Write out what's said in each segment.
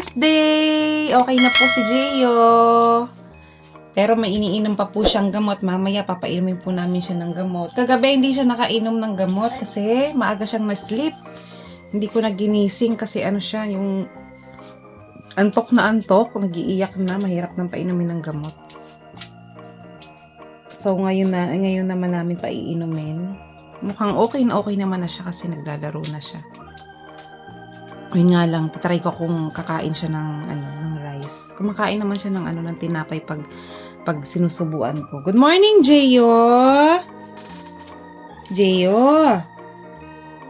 Tuesday! Okay na po si Jeyo. Pero may iniinom pa po siyang gamot. Mamaya papainumin po namin siya ng gamot. Kagabi hindi siya nakainom ng gamot kasi maaga siyang na-sleep. Hindi ko naginising kasi ano siya, yung antok na antok, nagiiyak na, mahirap nang painumin ng gamot. So ngayon naman namin paiinumin. Mukhang okay naman na siya kasi naglalaro na siya. Yun nga lang, tatry ko kung kakain siya ng rice. Kumakain naman siya ng tinapay pag sinusubuan ko. Good morning, Jeyo! Jeyo!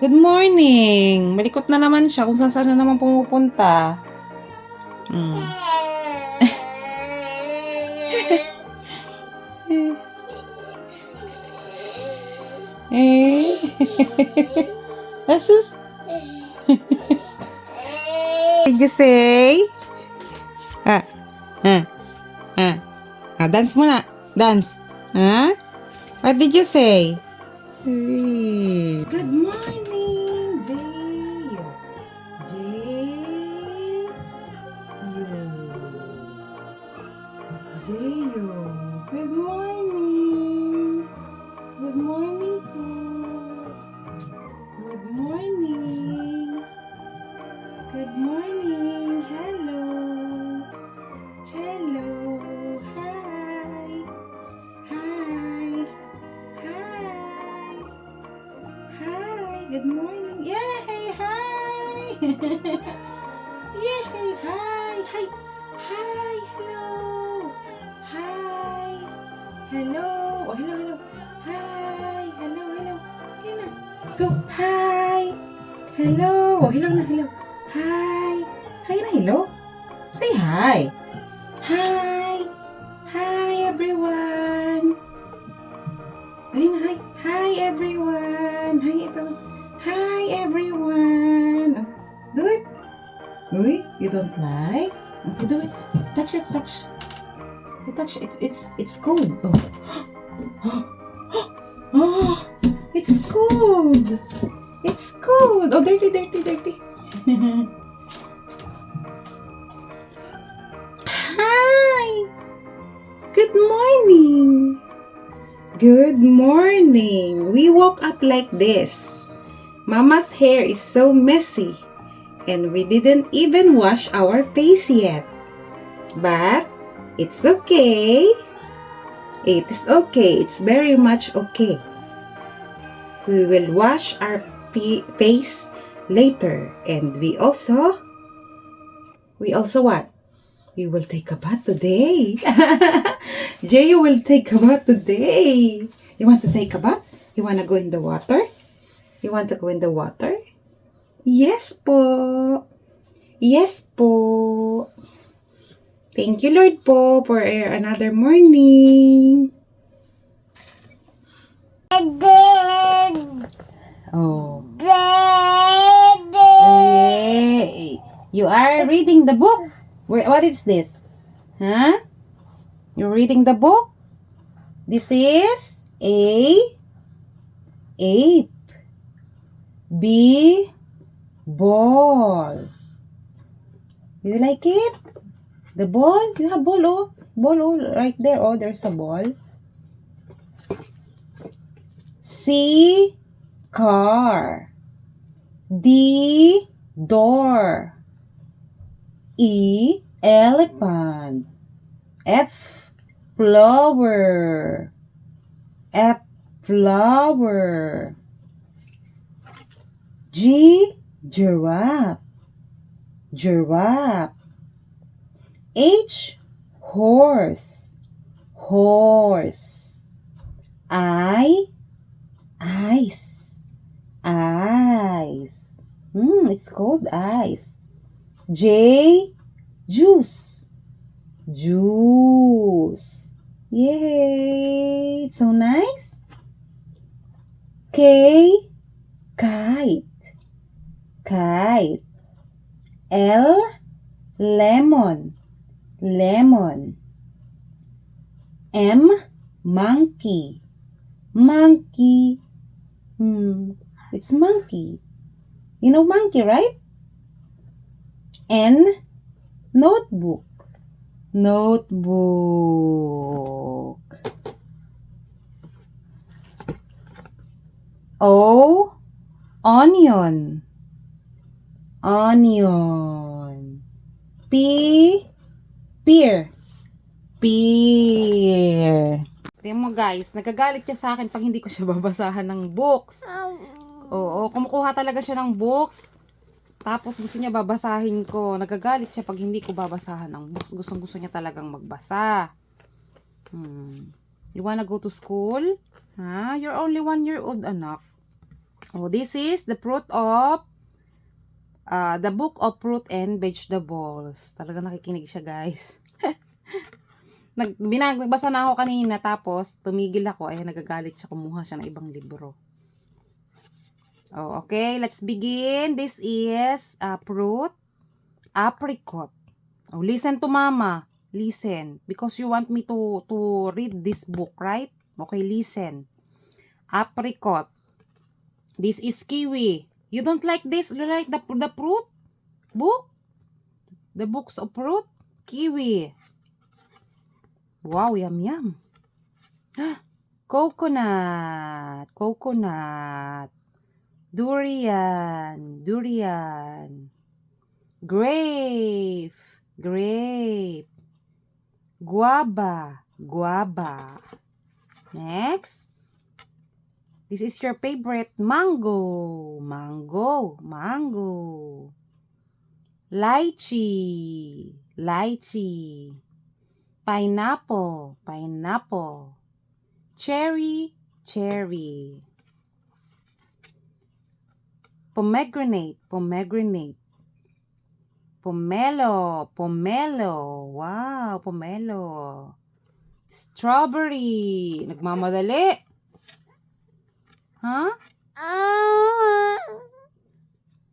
Good morning! Malikot na naman siya kung saan na naman pumupunta. Asus? Did you say? Dance muna. Dance. What did you say? Good morning, Jeyo. Jeyo. Good morning. Good morning po. Good morning. Good morning. Hello. Hello. Hi. Hi. Hi. Hi. Good morning. Yay! Hi. Yay! Hi. Hi. Hi. Hello. Hi. Hello. Oh, hello. Hi. Hello. Okay na. Go. Hi. Hello. Oh, hello na. Hello. Hi. Hi na, hello. Say hi. Hi. Hi, everyone. Dali na, hi. Hi, everyone. Hi, everyone. Hi, everyone. Oh, do it. Uy, you don't like? Okay, do it. Touch it, touch. You touch it. It's cold. Oh. Oh, it's cold. It's cold. Oh, dirty. Hi. Good morning. Good morning. We woke up like this. Mama's hair is so messy. And we didn't even wash our face yet. But it's okay. It is okay. It's very much okay. We will wash our face later. And we also what? We will take a bath today. Jeyo will take a bath today. You want to take a bath? You want to go in the water? You want to go in the water? Yes po. Yes po. Thank you, Lord po, for another morning. Oh. Hey. You are reading the book? What is this? Huh? You're reading the book? This is ape. B, ball. You like it? The ball? You have ball, oh. Ball, right there. Oh, there's a ball. C, car. D, door. E, elephant. F, flower. F, flower. G, giraffe. H, horse. I, ice. It's called ice. J, juice. Yay! It's so nice. K, kite. L, lemon. M, monkey. It's monkey. You know monkey, right? N, Notebook. Notebook. O. Onion. Onion. P. Pear. Pear. Tingnan mo guys, nagagalit siya sa akin pag hindi ko siya babasahan ng books. Oo, kumukuha talaga siya ng books. Tapos gusto niya babasahin ko. Nagagalit siya pag hindi ko babasahan ng books. Gusto niya talagang magbasa. You wanna go to school? Ha? You're only 1 year old, anak. Oh, this is the fruit of the book of fruit and vegetables. Talagang nakikinig siya, guys. Nagbasa na ako kanina, tapos tumigil ako. Ay, nagagalit siya. Kumuha siya ng ibang libro. Oh, okay, let's begin. This is fruit, apricot. Oh, listen to mama. Listen, because you want me to read this book, right? Okay, listen. Apricot. This is kiwi. You don't like this? You like the fruit book? The books of fruit? Kiwi. Wow, yum yum. Coconut. Coconut. Durian. Durian. Grape. Grape. Guava. Guava. Next. This is your favorite. Mango. Mango. Mango. Lychee. Lychee. Pineapple. Pineapple. Cherry. Cherry. Pomegranate. Pomegranate. Pomelo. Pomelo. Wow, pomelo. Strawberry. Nagmamadali. Huh?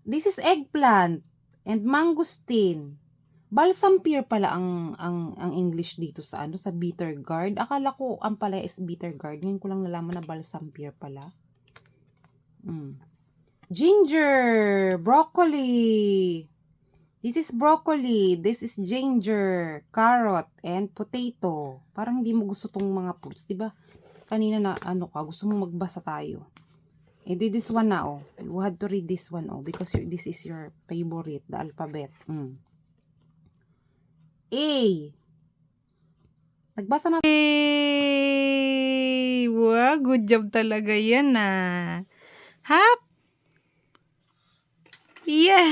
This is eggplant and mangosteen. Balsam pear pala ang English dito sa sa bitter gourd. Akala ko ang pala is bitter gourd. Ngayon ko lang nalaman na balsam pear pala. Ginger, broccoli. This is broccoli. This is ginger, carrot, and potato. Parang hindi mo gusto tong mga fruits, 'di ba? Kanina na gusto mo magbasa tayo. Do this one na, oh. You had to read this one, oh, because this is your favorite, the alphabet. A. Nagbasa na. Hey! Wow, good job talaga yan, Hap! Yay!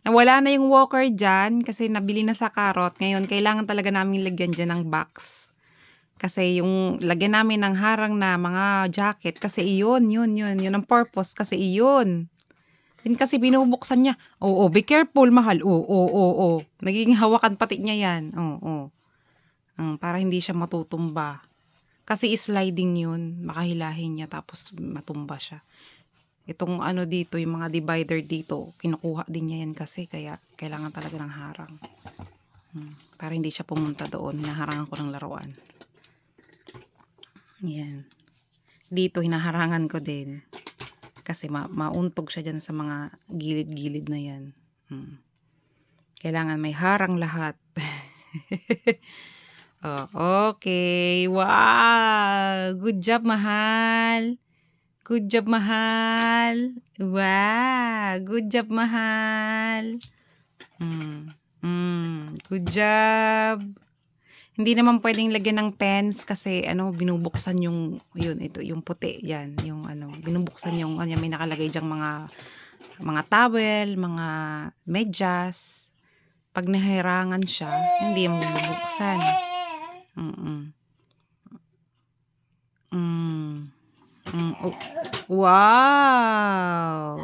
Nawala na yung walker dyan kasi nabili na sa carrot. Ngayon, kailangan talaga namin lagyan dyan ng box. Kasi yung lagyan namin ng harang na mga jacket, kasi yun ang purpose, kasi yun. Yun kasi binubuksan niya. Oo, be careful, mahal. Oo. Nagiging hawakan pati niya yan. Oo. Para hindi siya matutumba. Kasi sliding yun. Makahilahin niya tapos matumba siya. Itong dito, yung mga divider dito, kinukuha din niya yan kasi. Kaya kailangan talaga ng harang. Para hindi siya pumunta doon. Hinaharangan ko ng laruan. Yan. Dito, hinaharangan ko din. Kasi mauntog siya dyan sa mga gilid-gilid na yan. Kailangan may harang lahat. Oh, okay. Wow! Good job, mahal. Good job, mahal. Wow! Good job, mahal. Good job. Hindi naman pwedeng lagyan ng pens kasi binubuksan yung yung puti yan, yung binubuksan yung may nakalagay diyang mga towel, mga medyas. Pag nahirangan siya, hindi mo bubuksan. Wow.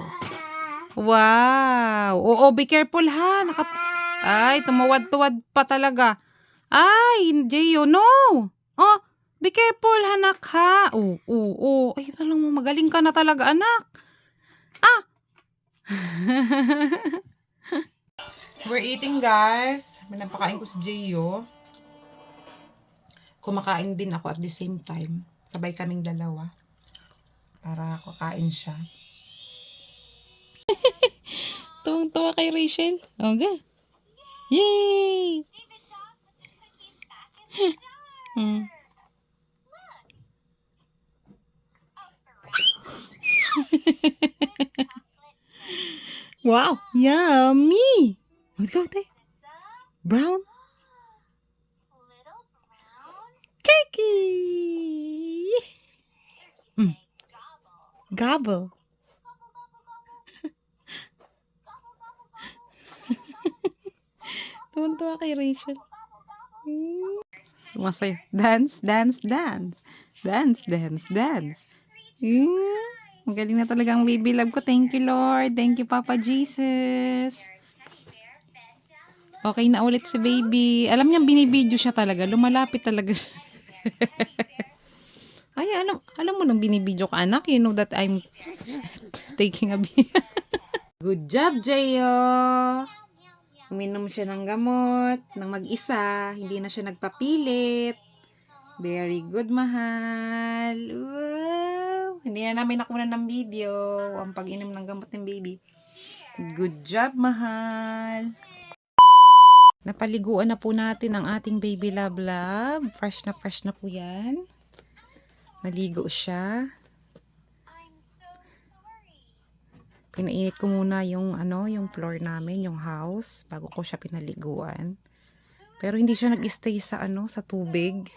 Wow. Oo, be careful ha. Ay, tumawad-tuwad pa talaga. Ay, hindi yun. No. Oh, be careful, anak, ha. Oo. Ay, parang magaling ka na talaga, anak. We're eating, guys. Pinapakain ko si Gio. Kumakain din ako at the same time. Sabay kaming dalawa. Para kakain siya. Tuwang-tuwa kay Rachel. Okay. Yay! Hmm. Wow! Yummy! Let's go, Tay. Brown turkey! Mm. Gobble. Tuwan-tuwa kay Rachel. Sumasayo. Dance, dance, dance. Dance, dance, dance. Magaling na talaga ang baby love ko. Thank you, Lord. Thank you, Papa Jesus. Okay na ulit si baby. Alam niya, binibidyo siya talaga. Lumalapit talaga siya. Ay, alam mo nang binibidyo ka, anak. You know that I'm taking a video. Good job, Jayo. Uminom siya ng gamot, ng mag-isa. Hindi na siya nagpapilit. Very good, mahal. Wow. Hindi na namin nakunan ng video ang pag-inom ng gamot ng baby. Good job, mahal. Napaliguan na po natin ang ating baby love. Fresh na po yan. Naligo siya. Pinainit ko muna yung yung floor namin, yung house, bago ko siya pinaliguan. Pero hindi siya nag-stay sa sa tubig.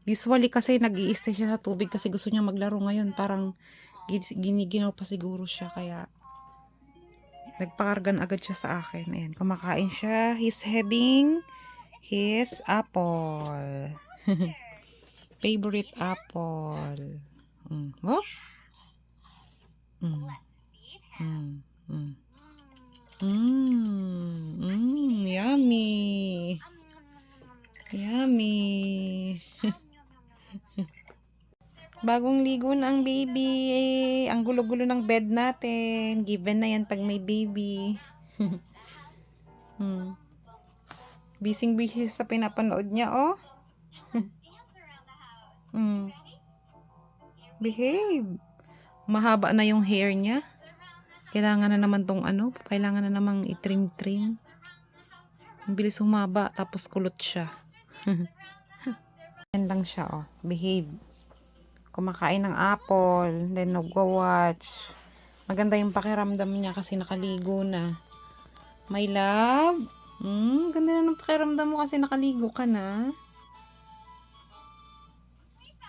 Usually kasi nag-i-stay siya sa tubig kasi gusto niya maglaro. Ngayon parang giniginaw pa siguro siya, kaya nagpakargan agad siya sa akin. Ayan, kumakain siya. He's having his apple. Favorite apple. Oh? Yummy. Yummy. Bagong ligo na ang baby. Ang gulo-gulo ng bed natin. Given na yan pag may baby. Busy-busy sa pinapanood niya, oh. Behave. Mahaba na yung hair niya. Kailangan na naman tong kailangan na namang i-trim-trim. Ang bilis humaba, tapos kulot siya. Yan lang siya, oh. Behave. Kumakain ng apple, then nagwa-watch. Maganda yung pakiramdam niya kasi nakaligo na. My love. Ganda na ng pakiramdam mo kasi nakaligo ka na.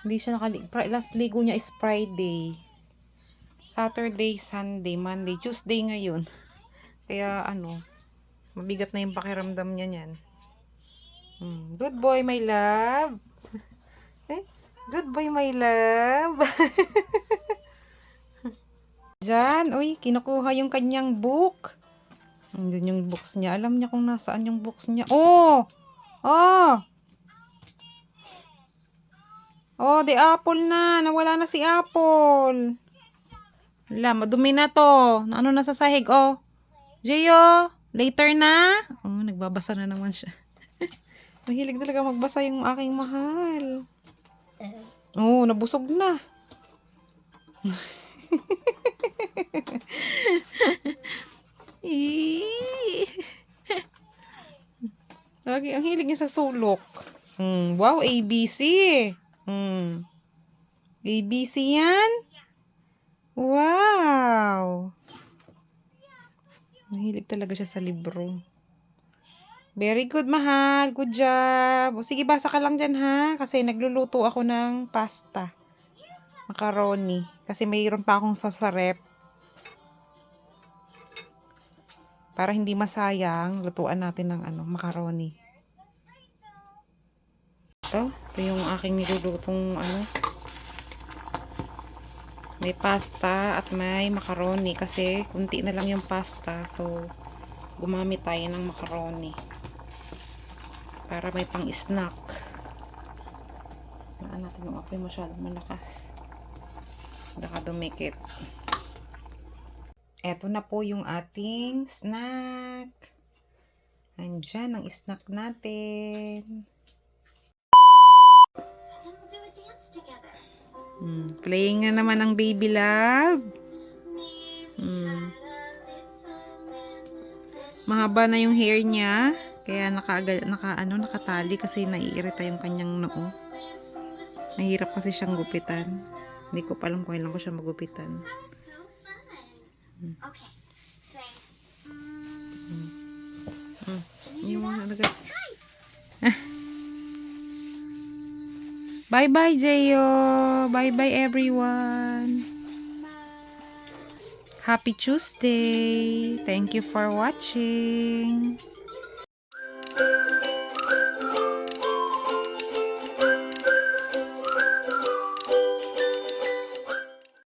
Hindi siya nakaligo. Last ligo niya is Friday. Saturday, Sunday, Monday, Tuesday ngayon. Kaya mabigat na yung pakiramdam niya niyan. Good boy, my love. Good boy, my love. Diyan, uy, kinukuha yung kanyang book. Andun yung books niya. Alam niya kung nasaan yung books niya. Oh! Oh! Oh, the apple na. Nawala na si Apple. Wala, madumi na to. Ano na sa sahig, oh. Gio, later na. Oh, nagbabasa na naman siya. Mahilig talaga magbasa yung aking mahal. Oh, nabusog na. Lagi ang hilig niya sa sulok. Wow, ABC. ABC yan? Wow. Mahilig talaga siya sa libro. Very good, mahal. Good job. O, sige, basa ka lang dyan, ha? Kasi nagluluto ako ng pasta. Macaroni. Kasi mayroon pa akong sauce sa rep. Para hindi masayang, lutuan natin ng macaroni. Ito yung aking nilulutong may pasta at may macaroni. Kasi kunti na lang yung pasta. So, gumamit tayo ng macaroni. Para may pang-snack. Naan natin yung apoy masyadong malakas. Baka dumikit. Eto na po yung ating snack. Nandyan ang snack natin. Playing na naman ang baby love. Mahaba na yung hair niya. Kaya nakatali kasi naiirita yung kanyang noo. Mahirap kasi siyang gupitan. Hindi ko pa alam kung kailan ko siya magupitan. Yung bye-bye, Jeyo. Bye-bye, everyone. Happy Tuesday. Thank you for watching.